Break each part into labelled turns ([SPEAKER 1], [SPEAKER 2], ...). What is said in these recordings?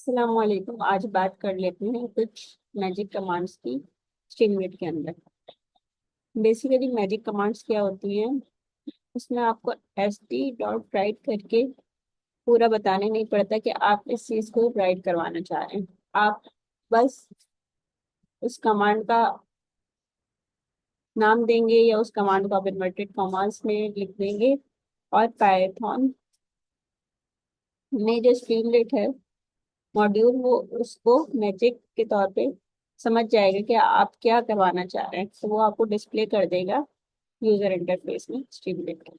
[SPEAKER 1] अस्सलाम वालेकुम। आज बात कर लेते हैं कुछ मैजिक कमांड्स की स्ट्रीमलीट के अंदर। बेसिकली मैजिक कमांड्स क्या होती हैं, उसमें आपको st राइट करके पूरा बताने नहीं पड़ता कि आप इस चीज को राइट करवाना चाह रहे हैं। आप बस उस कमांड का नाम देंगे या उस कमांड को आप इन्वर्टेड कॉमास में लिख देंगे और पाइथन में जो स्ट्रीमलीट है मॉड्यूल, वो उसको मैजिक के तौर पे समझ जाएगा कि आप क्या करवाना चाह रहे हैं, तो वो आपको डिस्प्ले कर देगा यूजर इंटरफेस में स्ट्रीमलीट के।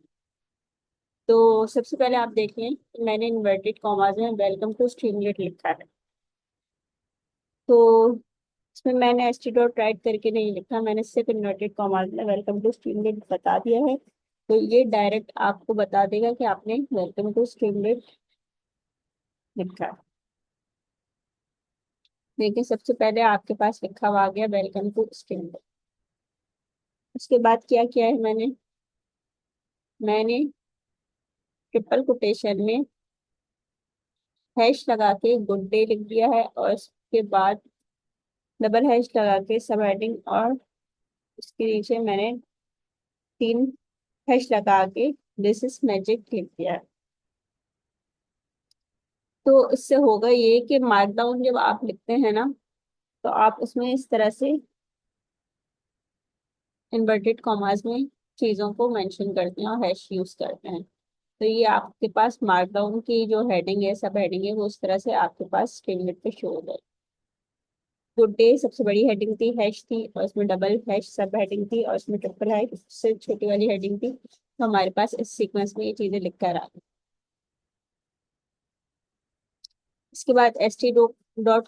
[SPEAKER 1] तो सबसे पहले आप देखें, मैंने इन्वर्टेड कॉमास में वेलकम टू स्ट्रीमलीट लिखा है। तो इसमें मैंने st.write करके नहीं लिखा, मैंने सिर्फ इन्वर्टेड कॉमास में वेलकम टू स्ट्रीमलीट बता दिया है। तो ये डायरेक्ट आपको बता देगा कि आपने वेलकम टू स्ट्रीमलीट लिखा है। देखिए, सबसे पहले आपके पास लिखा हुआ आ गया वेलकम टू स्ट्रीमलीट। उसके बाद क्या किया है, मैंने ट्रिपल कोटेशन में हैश लगा के गुड डे लिख दिया है, और उसके बाद डबल हैश लगा के सब हेडिंग, और उसके नीचे मैंने तीन हैश लगा के दिस इज मैजिक लिख दिया है। तो इससे होगा ये कि मार्कडाउन जब आप लिखते हैं ना, तो आप उसमें इस तरह से इन्वर्टेड कॉमास में चीजों को मेंशन करते हैं और हैश यूज करते हैं। तो ये आपके पास मार्कडाउन की जो हेडिंग है, सब हेडिंग है, वो उस तरह से आपके पास स्ट्रीमलीट पे शो हो जाए। गुड डे सबसे बड़ी हेडिंग थी, हैश थी, और उसमें डबल हैश सब हेडिंग थी, और उसमें ट्रिपल हैश से छोटी वाली हेडिंग थी। तो हमारे पास इस सीक्वेंस में ये चीजें लिख कर आ गई। इसके बाद st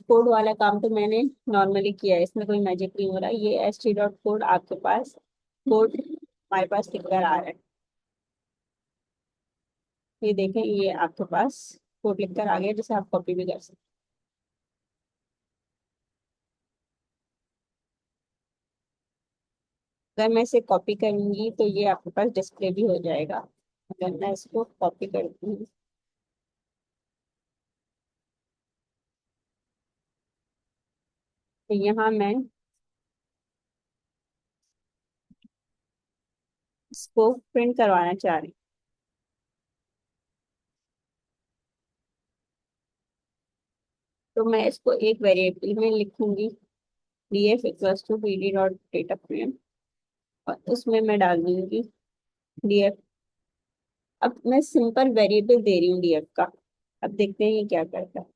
[SPEAKER 1] कोड वाला काम तो मैंने नॉर्मली किया है, इसमें कोई मैजिक नहीं हो रहा। ये st कोड आपके पास कोड हमारे पास लिख कर आ रहा है। ये देखें, ये आपके पास कोड लिख कर आ गया, जिसे आप कॉपी भी कर सकते हैं। अगर मैं इसे कॉपी करूंगी तो ये आपके पास डिस्प्ले भी हो जाएगा। अगर मैं इसको कॉपी करती हूँ, तो यहाँ मैं इसको प्रिंट करवाना चाह रही हूँ। तो मैं इसको एक वेरिएबल में लिखूंगी, df equals to pd dot data frame, और उसमें मैं डाल दूंगी df। अब मैं सिंपल वेरिएबल दे रही हूँ df का। अब देखते हैं ये क्या करता है।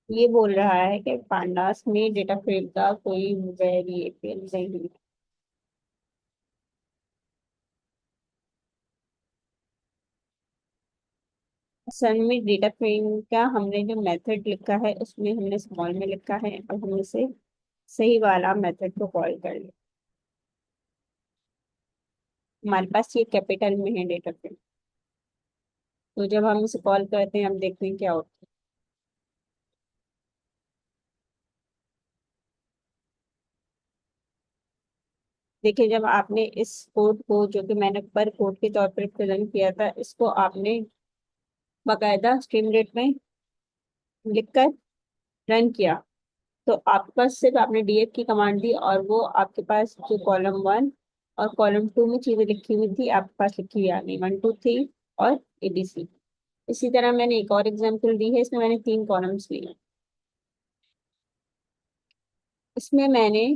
[SPEAKER 1] ये बोल रहा है कि पांडास में डेटा फ्रेम का कोई वेरिएबल नहीं। असल में डेटा फ्रेम का हमने जो मेथड लिखा है, उसमें हमने स्मॉल में लिखा है, और हमने से सही वाला मेथड को कॉल कर लिया। हमारे पास ये कैपिटल में है डेटा फ्रेम। तो जब हम इसे कॉल करते हैं, हम देखते हैं क्या होता है। देखिए, जब आपने इस कोड को, जो कि मैंने पर कोड के तौर पर प्रेजेंट किया था, इसको आपने बाकायदा स्ट्रीमलीट में लिखकर रन किया, तो आपके पास सिर्फ आपने df की कमांड दी, और वो आपके पास जो कॉलम 1 और कॉलम 2 में चीजें लिखी हुई थी, आपके पास लिखी हुई आ गई 1 2 3 और abc। इसी तरह मैंने एक और एग्जांपल दी है, इसमें मैंने 3 कॉलम्स लिए। इसमें मैंने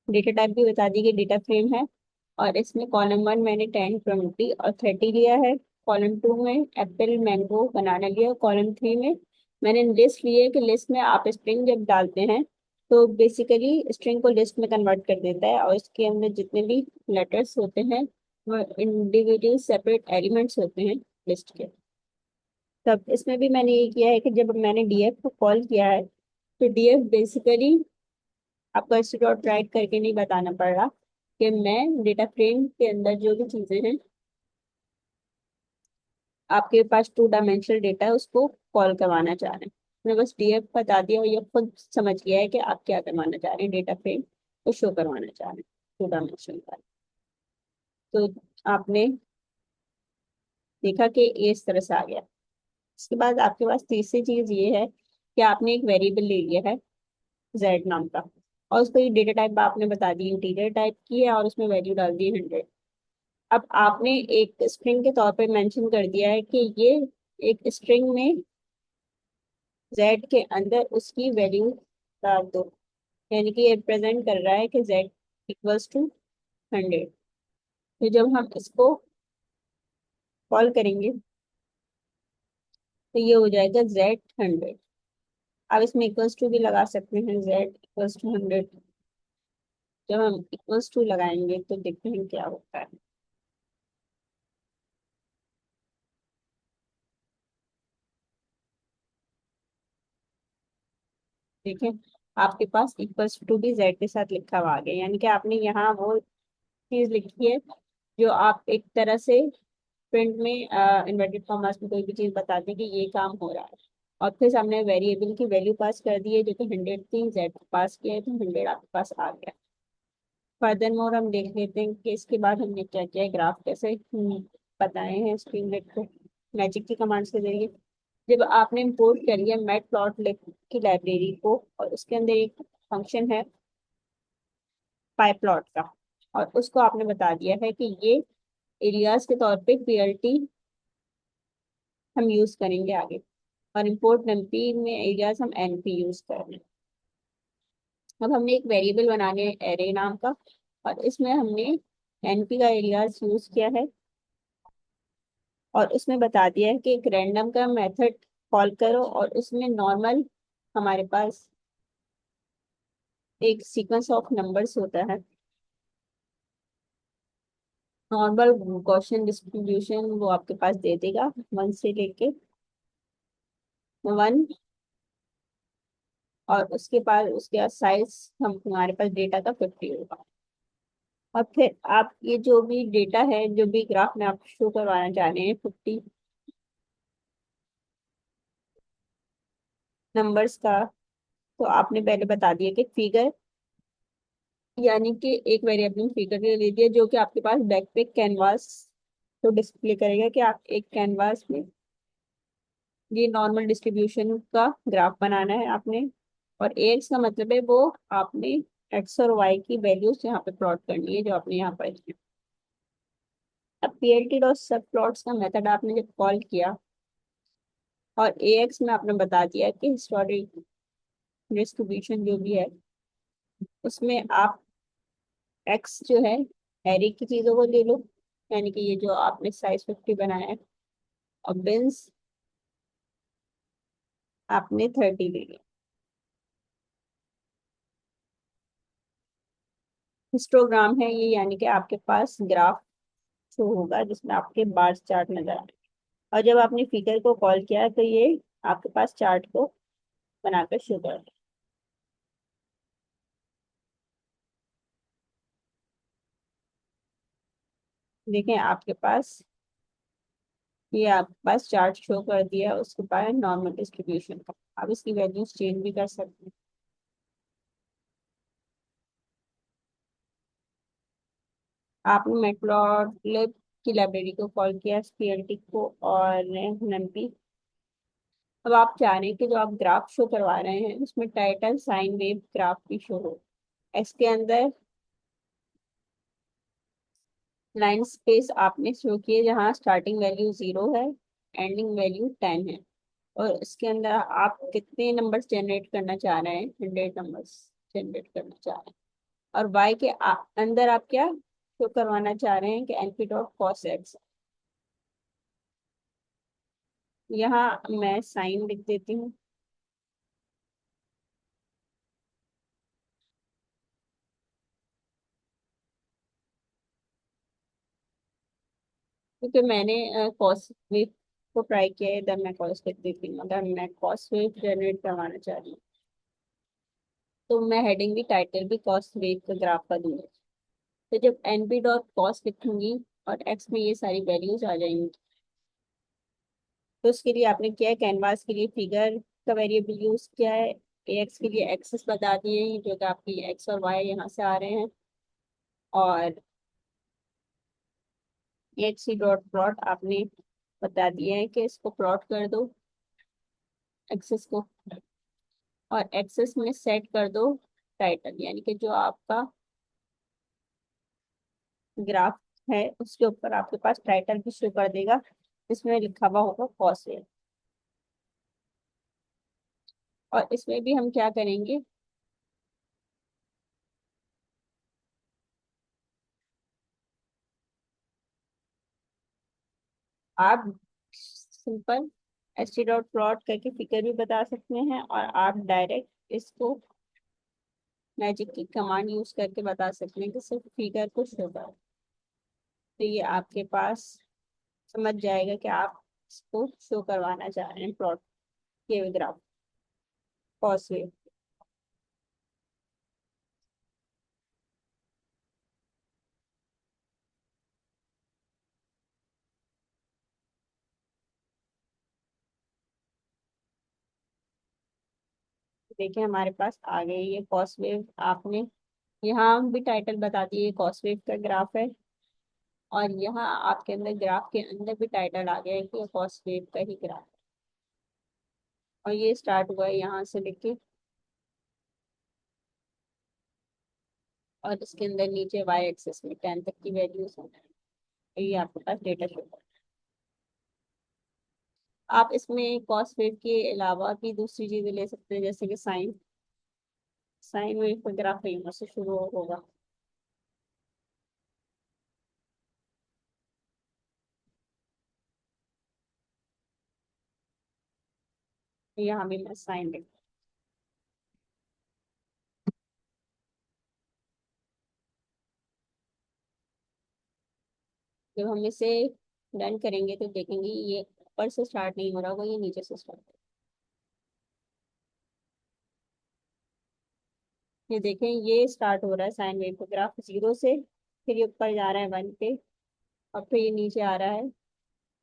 [SPEAKER 1] डेटा टाइप भी बता दी कि डेटा फ्रेम है, और इसमें कॉलम 1 मैंने 10 20 और 30 लिया है। कॉलम 2 में एप्पल मैंगो बनाना लिया। कॉलम 3 में मैंने लिस्ट ली है, कि लिस्ट में आप स्ट्रिंग जब डालते हैं, तो बेसिकली स्ट्रिंग को लिस्ट में कन्वर्ट कर देता है, और इसके अंदर जितने भी लेटर्स होते हैं वो इंडिविजुअल सेपरेट एलिमेंट्स होते हैं लिस्ट के। तब इसमें भी मैंने ये किया है कि जब मैंने डीएफ को कॉल किया है, तो डीएफ बेसिकली आपको st.write करके नहीं बताना पड़ रहा कि मैं डेटा फ्रेम के अंदर जो भी चीजें हैं, आपके पास 2 डायमेंशनल डेटा है, उसको कॉल करवाना चाह रहे हैं। मैंने बस डीएफ बता दिया और ये खुद समझ गया है कि आप क्या करवाना चाह रहे हैं, डेटा फ्रेम को शो करवाना चाह रहे हैं टू डायमेंशन का। तो आपने देखा कि ये इस तरह से आ गया। इसके बाद आपके पास तीसरी चीज ये है कि आपने एक वेरिएबल ले लिया है जेड नाम का, और उसको एक डेटा टाइप आपने बता दी इंटीजर टाइप की है और उसमें वैल्यू डाल दी 100। अब आपने एक स्ट्रिंग के तौर पे मेंशन कर दिया है कि ये एक स्ट्रिंग में जेड के अंदर उसकी वैल्यू डाल दो, यानी कि ये रिप्रेजेंट कर रहा है कि जेड इक्वल्स टू 100। तो जब हम इसको कॉल करेंगे तो ये हो जाएगा जेड 100। आप इसमें इक्वल्स टू भी लगा सकते हैं, जेड इक्वल्स टू 100। जब हम इक्वल्स टू लगाएंगे तो देखते हैं क्या होता है। देखें, आपके पास इक्वल्स टू भी जेड के साथ लिखा हुआ आ गया, यानी कि आपने यहाँ वो चीज लिखी है जो आप एक तरह से प्रिंट में इन्वर्टेड कॉमास में कोई भी चीज बताते हैं कि ये काम हो रहा है। और फिर हमने वेरिएबल की वैल्यू पास कर दी है जो कि 100 थी, जेड पास किया है तो 100 आपके पास आ गया। फर्दर मोर हम देख लेते हैं कि इसके बाद हमने क्या किया है, ग्राफ कैसे बताए हैं स्ट्रीमलेट को मैजिक की कमांड्स के जरिए। जब आपने इंपोर्ट कर लिया मैट प्लॉट की लाइब्रेरी को, और उसके अंदर एक फंक्शन है पाई प्लॉट का, और उसको आपने बता दिया है कि ये एरियाज के तौर पे पीएलटी हम यूज करेंगे आगे, और इम्पोर्ट नमपी में एरियाज हम एनपी यूज कर रहे हैं। अब हमने एक वेरिएबल बनाने एरे नाम का, और इसमें हमने एनपी का एरियाज यूज किया है, और उसमें बता दिया है कि एक रैंडम का मेथड कॉल करो और उसमें नॉर्मल हमारे पास एक सीक्वेंस ऑफ नंबर्स होता है, नॉर्मल गॉसियन डिस्ट्रीब्यूशन वो आपके पास दे देगा 1 से लेके 1, और उसके बाद उसके साइज हम हमारे पास डेटा का 50 होगा। और फिर आप ये जो भी डेटा है, जो भी ग्राफ में आप शो करवाना चाह रहे हैं 50 नंबर्स का, तो आपने पहले बता दिया कि फिगर, यानी कि एक वेरिएबल फिगर ले दिया जो कि आपके पास बैक पे कैनवास तो डिस्प्ले करेगा कि आप एक कैनवास में ये नॉर्मल डिस्ट्रीब्यूशन का ग्राफ बनाना है आपने। और एक्स का मतलब है वो आपने एक्स और वाई की वैल्यूज यहाँ पे प्लॉट करनी है जो आपने यहाँ पर की। अब पीएलटी डॉट सब प्लॉट्स का मेथड आपने जब कॉल किया और एक्स में आपने बता दिया कि हिस्टोरिक डिस्ट्रीब्यूशन जो भी है उसमें आप एक्स जो है एरे की चीजों को ले लो, यानी कि ये जो आपने साइज 50 बनाया है, और बिन्स आपने 30 ले लिया। हिस्टोग्राम है ये, यानी कि आपके पास ग्राफ शो होगा जिसमें आपके बार चार्ट नजर आ रहे हैं, और जब आपने फिगर को कॉल किया तो ये आपके पास चार्ट को बनाकर शो कर रहा है। देखें आपके पास ये आपके पास चार्ट शो कर दिया, उसके बाद नॉर्मल डिस्ट्रीब्यूशन का आप इसकी वैल्यूज चेंज भी कर सकते हैं। आपने मैटप्लॉटलिब की लाइब्रेरी को कॉल किया, पीएलटी को और नमपी। अब आप चाह रहे हैं कि जो आप ग्राफ शो करवा रहे हैं उसमें टाइटल साइन वेव ग्राफ भी शो हो। इसके अंदर लाइन स्पेस आपने शो किए जहाँ स्टार्टिंग वैल्यू 0 है, एंडिंग वैल्यू 10 है, और इसके अंदर आप कितने नंबर्स जनरेट करना चाह रहे हैं, 100 नंबर्स जनरेट करना चाह रहे हैं। और वाई के अंदर आप क्या शो करवाना चाह रहे हैं कि एनपी डॉट कॉस एक्स। यहाँ मैं साइन लिख देती हूँ, क्योंकि मैंने कॉस वेव को ट्राई किया है, इधर मैं कॉस लिख देती हूँ, अगर मैं कॉस वेव जनरेट करवाना चाह रही हूँ तो मैं हेडिंग भी टाइटल भी कॉस वेव का ग्राफ का दूंगी। तो जब एनपी डॉट कॉस लिखूंगी और एक्स में ये सारी वैल्यूज आ जाएंगी, तो उसके लिए आपने किया है कैनवास के लिए फिगर का वेरिएबल यूज किया है। एक्स के लिए एक्सेस बता दिए हैं जो कि आपकी एक्स और वाई यहाँ से आ रहे हैं। और एक्स सी डॉट प्लॉट आपने बता दिया है कि इसको प्लॉट कर दो एक्सेस को। और एक्सेस में सेट कर दो टाइटल, यानी कि जो आपका ग्राफ है उसके ऊपर आपके पास टाइटल भी शो कर देगा, इसमें लिखा हुआ होगा कॉस्ट। और इसमें भी हम क्या करेंगे, आप simple H T dot plot करके फिगर भी बता सकते हैं, और आप डायरेक्ट इसको मैजिक की कमांड यूज करके बता सकते हैं कि सिर्फ फिगर को शो करो। तो ये आपके पास समझ जाएगा कि आप इसको शो करवाना चाह रहे हैं प्लॉट के ग्राफ कॉस्ट वेव। देखिए हमारे पास आ गई ये कॉस्ट वेव। आपने यहाँ भी टाइटल बता दिए कॉस्ट वेव का ग्राफ है, और यहाँ आपके अंदर ग्राफ के अंदर भी टाइटल आ गया है कि कॉस्ट वेव का ही ग्राफ है। और ये स्टार्ट हुआ है यहाँ से लेके, और इसके अंदर नीचे वाई एक्सेस में 10 तक की वैल्यूज हैं। ये आपके पास डेटा शो है। आप इसमें कॉस वेव के अलावा भी दूसरी चीजें ले सकते हैं, जैसे कि साइन साइन वेव का ग्राफ यहाँ से शुरू होगा। यहाँ भी मैं साइन लिख, जब हम इसे डन करेंगे तो देखेंगे ये ऊपर से स्टार्ट नहीं हो रहा होगा, ये नीचे से स्टार्ट। ये देखें ये स्टार्ट हो रहा है साइन वेव का ग्राफ 0 से, फिर ये ऊपर जा रहा है 1 पे, और फिर ये नीचे आ रहा है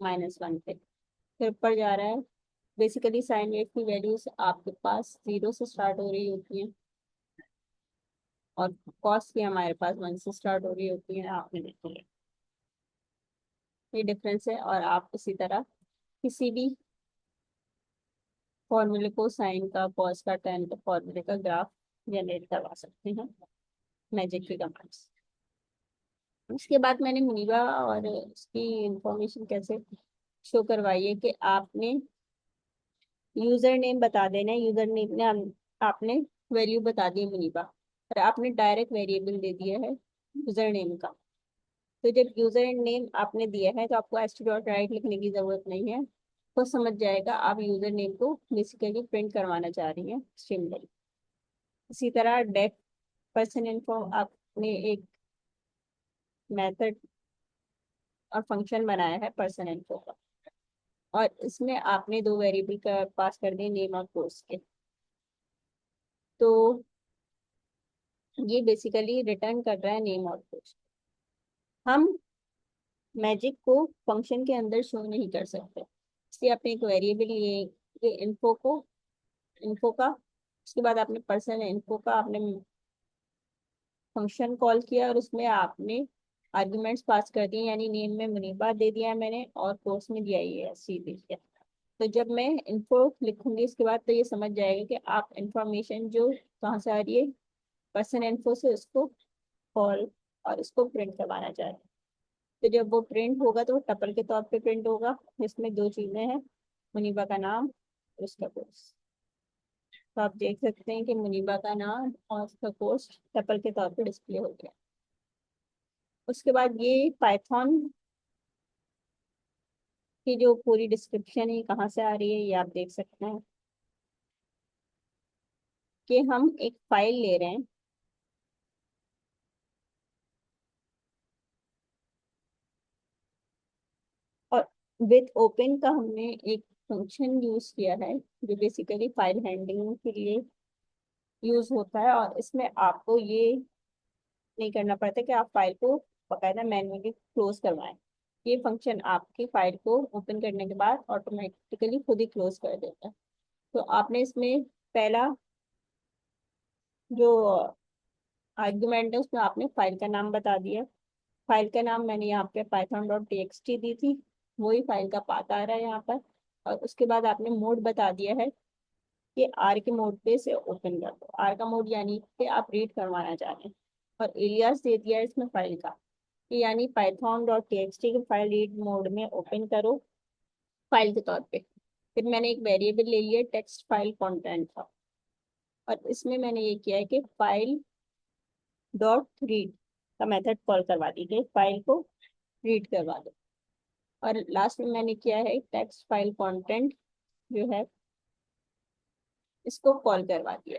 [SPEAKER 1] -1 पे, फिर ऊपर जा रहा है। बेसिकली साइन वेव की वैल्यूज आपके पास 0 से स्टार्ट हो रही होती हैं, और कॉस की हमारे पास 1 से स्टार्ट हो रही होती है, आपने देखी है। ये डिफरेंस है। और आप इसी तरह किसी भी फॉर्मूले को, साइन का, कॉस का, टेन का फॉर्मूले का ग्राफ जनरेट करवा सकते हैं मैजिक की कमांड से। उसके बाद मैंने मुनीबा और उसकी इंफॉर्मेशन कैसे शो करवाई है कि आपने यूजर नेम बता देना है। यूजर नेम ने आपने वैल्यू बता दी है मुनीबा, और आपने डायरेक्ट वेरिएबल दे दिया है यूजर नेम का। तो जब यूजर नेम आपने दिया है तो आपको एस टी डॉट राइट लिखने की जरूरत नहीं है, तो समझ जाएगा आप यूजर नेम को बेसिकली प्रिंट करवाना चाह रही हैं स्ट्रिंग। इसी तरह डेफ पर्सन इन्फो आपने एक मेथड और फंक्शन बनाया है पर्सन इन्फो का, और इसमें आपने दो वेरिएबल का पास कर दिए नेम और कोर्स के। तो ये बेसिकली रिटर्न कर रहा है नेम और कोर्स। हम मैजिक को फंक्शन के अंदर शो नहीं कर सकते, इसलिए आपने एक वेरिएबल ये इन्फो को, इन्फो का, उसके बाद आपने पर्सन इन्फो का आपने फंक्शन कॉल किया, और उसमें आपने आर्ग्यूमेंट्स पास कर दिए, यानी नेम में मुनीबा दे दिया मैंने और कोर्स में दिया ये सी दे दिया। तो जब मैं इन्फो लिखूंगी इसके बाद तो ये समझ जाएगा कि आप इंफॉर्मेशन जो कहाँ से आ रही है पर्सन इन्फो से, उसको कॉल और इसको प्रिंट करवाना चाह रहे हैं। तो जब वो प्रिंट होगा तो वो टपल के तौर पे प्रिंट होगा, जिसमें दो चीजें हैं, मुनीबा का नाम और उसका कोर्स। तो आप देख सकते हैं कि मुनीबा का नाम और उसका कोर्स टपल के तौर पे डिस्प्ले हो गया। उसके बाद ये पाइथन की जो पूरी डिस्क्रिप्शन है कहाँ से आ रही है ये आप देख सकते हैं कि हम एक फाइल ले रहे हैं, और विद ओपन का हमने एक फंक्शन यूज किया है जो बेसिकली फाइल हैंडलिंग के लिए यूज होता है। और इसमें आपको ये नहीं करना पड़ता कि आप फाइल को बाकायदा मैन्युअली क्लोज करवाएं। ये फंक्शन आपकी फाइल को ओपन करने के बाद ऑटोमेटिकली खुद ही क्लोज कर देता है। तो आपने इसमें पहला जो आर्ग्यूमेंट है उसमें आपने फाइल का नाम बता दिया। फाइल का नाम मैंने यहाँ पे python.txt दी थी, वही फाइल का पाथ आ रहा है यहाँ पर। और उसके बाद आपने मोड बता दिया है कि आर के मोड पे से ओपन कर दो। आर का मोड यानी कि आप रीड करवाना चाह रहे हैं। और एलियास दे दिया है इसमें फाइल का, कि यानी python.txt की फाइल रीड मोड में ओपन करो फाइल के तौर पे। फिर मैंने एक वेरिएबल ले लिया टेक्स्ट फाइल कंटेंट का, और इसमें मैंने ये किया है कि फाइल डॉट रीड का मेथड कॉल करवा दीजिए, फाइल को रीड करवा दो। और लास्ट में मैंने किया है टेक्स्ट फाइल कंटेंट जो है इसको कॉल करवा दिया।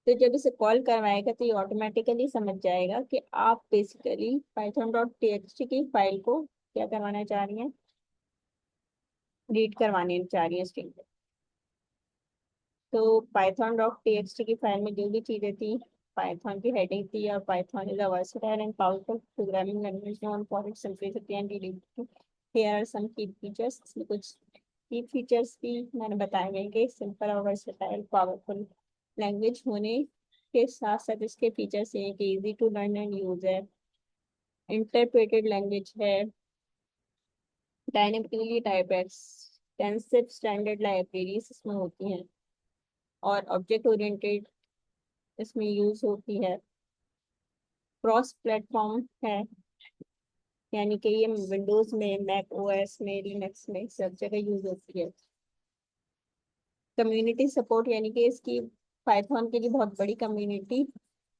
[SPEAKER 1] तो जब इसे कॉल करवाएगा तो ये ऑटोमेटिकली समझ जाएगा कि आप बेसिकली python.txt की फाइल को क्या करवाना चाह रही हैं, रीड करवाने चाह रही है स्ट्रिंग। तो python.txt की फाइल में जो भी चीजें थी, पाइथन की हेडिंग थी, और Python is a versatile and powerful programming language known for its simplicity and reliability. Here are some key features। इसमें कुछ की फीचर्स भी मैंने बताए गए कि सिंपल और वर्सेटाइल पावरफुल लैंग्वेज होने के साथ साथ इसके फीचर्स ये हैं कि easy to learn and use है, इंटरप्रेटेड लैंग्वेज है, dynamically type extensive standard libraries इसमें होती हैं, और ऑब्जेक्ट ओरिएंटेड इसमें यूज होती है, क्रॉस प्लेटफॉर्म है, यानी कि ये विंडोज में, मैक ओएस में, लिनक्स में सब जगह यूज होती है। कम्युनिटी सपोर्ट, यानी कि इसकी पाइथन के लिए बहुत बड़ी कम्युनिटी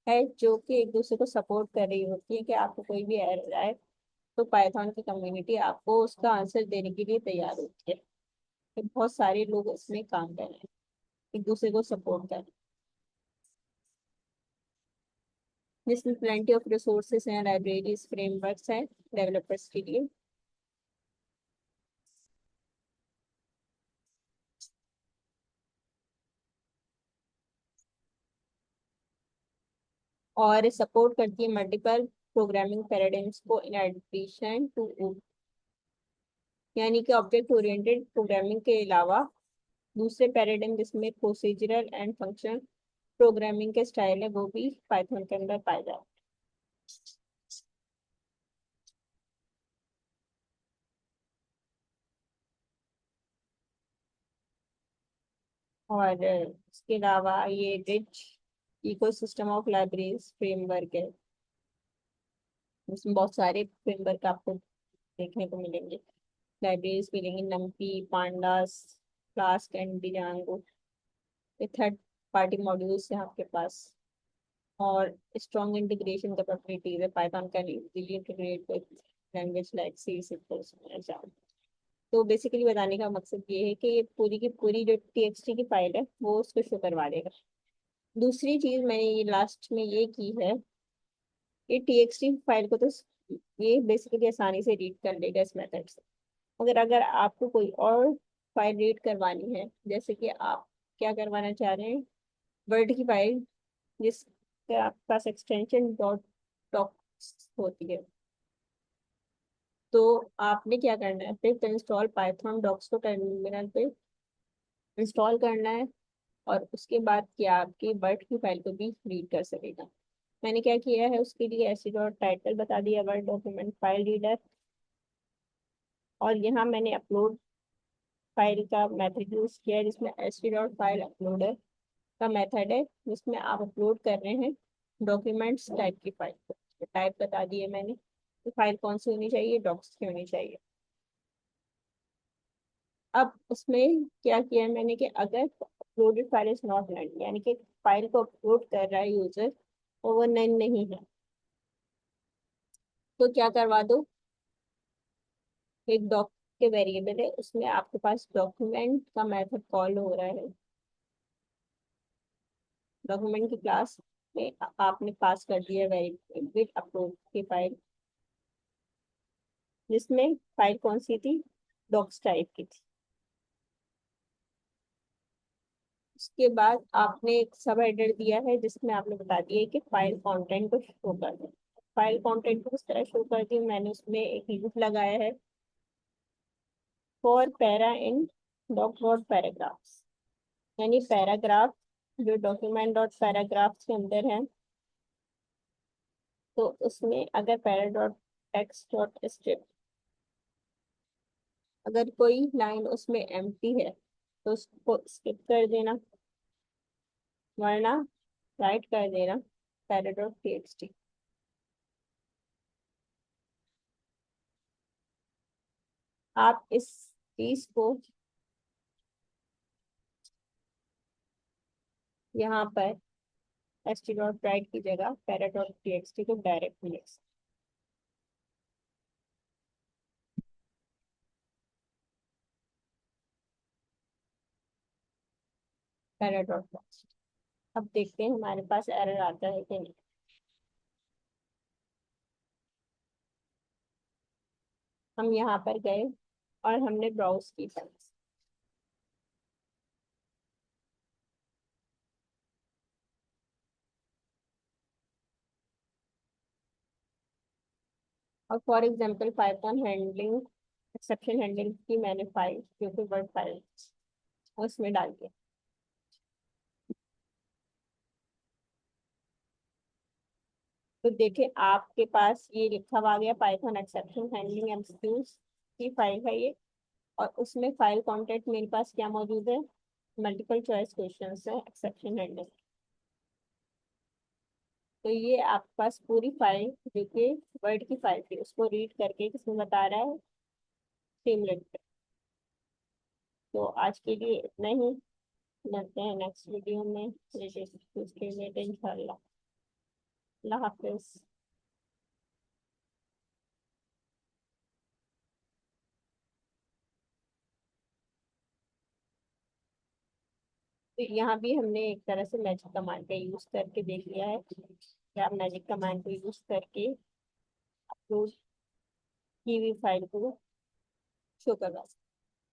[SPEAKER 1] है जो कि एक दूसरे को सपोर्ट कर रही होती है, कि आपको कोई भी एरर आए तो पाइथन की कम्युनिटी आपको उसका आंसर देने के लिए तैयार होती है। तो बहुत सारे लोग इसमें काम कर रहे हैं, एक दूसरे को सपोर्ट कर रहे हैं, जिसमें प्लेंटी ऑफ रिसोर्सेज हैं, लाइब्रेरीज, फ्रेमवर्क्स हैं डेवलपर्स के लिए। और सपोर्ट करती है मल्टीपल प्रोग्रामिंग पैराडाइम्स को इन एडिशन टू, यानी कि ऑब्जेक्ट ओरिएंटेड प्रोग्रामिंग के अलावा दूसरे पैराडाइम जिसमें प्रोसीजरल एंड फंक्शन प्रोग्रामिंग के स्टाइल है वो भी पाइथन के अंदर पाए जाते हैं। और इसके अलावा ये rich ecosystem of libraries framework है, इसमें बहुत सारे फ्रेमवर्क आपको देखने को मिलेंगे। लाइब्रेरीज मिलेंगी NumPy, pandas, Flask and Django. ये थर्ड पार्टी मॉड्यूल्स हैं आपके पास। और स्ट्रॉन्ग इंटीग्रेशन कैपेबिलिटीज है, Python can easily integrate with language like C, Java. तो बेसिकली बताने का मकसद ये है कि ये पूरी की पूरी जो टीएक्सटी की फाइल है वो उसको शो करवा देगा। दूसरी चीज मैंने ये लास्ट में ये की है, ये टीएक्सटी फाइल को तो ये बेसिकली आसानी से रीड कर लेगा इस मेथड से। मगर अगर आपको कोई और फाइल रीड करवानी है, जैसे कि आप क्या करवाना चाह रहे हैं, वर्ड की फाइल जिसका आपके पास एक्सटेंशन डॉट डॉक्स होती है, तो आपने क्या करना है, फिर तो इंस्टॉल पाइथन डॉक्स को टर्मिनल पे इंस्टॉल करना है, और उसके बाद क्या आपकी वर्ड की फाइल को भी रीड कर सकेगा। मैंने क्या किया है उसके लिए एस डॉट टाइटल बता दिया, वर्ड डॉक्यूमेंट फाइल रीडर। और यहाँ मैंने अपलोड फाइल का मेथड यूज किया है, जिसमें एस डॉट फाइल अपलोडर का मेथड है, जिसमें आप अपलोड कर रहे हैं डॉक्यूमेंट्स टाइप की फाइल को। टाइप बता दिए मैंने कि फाइल कौन सी होनी चाहिए, डॉक्स की होनी चाहिए। अब उसमें क्या किया है मैंने कि अगर uploaded file is not none, यानी कि फाइल को अपलोड कर रहा है यूजर और वो नन नहीं है, तो क्या करवा दो, एक डॉक के वेरिएबल है उसमें आपके पास डॉक्यूमेंट का मेथड कॉल हो रहा है। डॉक्यूमेंट की क्लास में आपने पास कर दिया वेरिएबल अपलोड की फाइल, जिसमें फाइल कौन सी थी, डॉक्स टाइप की थी। उसके बाद आपने एक सब हेडर दिया है जिसमें आपने बता दिया है कि फाइल कंटेंट को शो कर दें। फाइल कंटेंट को किस तरह शो कर दी, मैंने उसमें एक लूप लगाया है for para in doc dot paragraphs, यानी पैराग्राफ जो डॉक्यूमेंट डॉट पैराग्राफ्स के अंदर है, तो उसमें अगर para dot text dot strip, अगर कोई लाइन उसमें एम्प्टी है तो उसको स्किप कर देना, वरना राइट कर देना पैरा डॉट टीएक्सटी। आप इस चीज को यहाँ पर एस टी डॉट राइट की जगह पैरा डॉट टीएक्सटी को डायरेक्ट लिख सकते, पैरा डॉट टेक्स्ट। अब देखते हैं हमारे पास एरर आता है कि नहीं। हम यहाँ पर गए और हमने ब्राउज की फाइल्स, और for example Python handling, exception handling की मैंने फाइल जो कि वर्ड फाइल उसमें डाल दिया। तो देखिए आपके पास ये लिखा हुआ आ गया पाइथन एक्सेप्शन हैंडलिंग एमसीक्यूज की फाइल है ये, और उसमें फाइल कंटेंट मेरे पास क्या मौजूद है, मल्टीपल चॉइस क्वेश्चंस है एक्सेप्शन हैंडलिंग। तो ये आपके पास पूरी फाइल जो कि वर्ड की फाइल थी उसको रीड करके किसमें बता रहा है, स्ट्रीमलेट पे। तो आज के लिए इतना ही, मिलते हैं नेक्स्ट वीडियो में रिलेटेड इंशाल्लाह। अल्लाह हाफिज। तो यहाँ भी हमने एक तरह से मैजिक कमांड का यूज करके देख लिया है कि आप मैजिक कमांड को यूज करके अपलोड की हुई फाइल को शो करवा सकते हैं।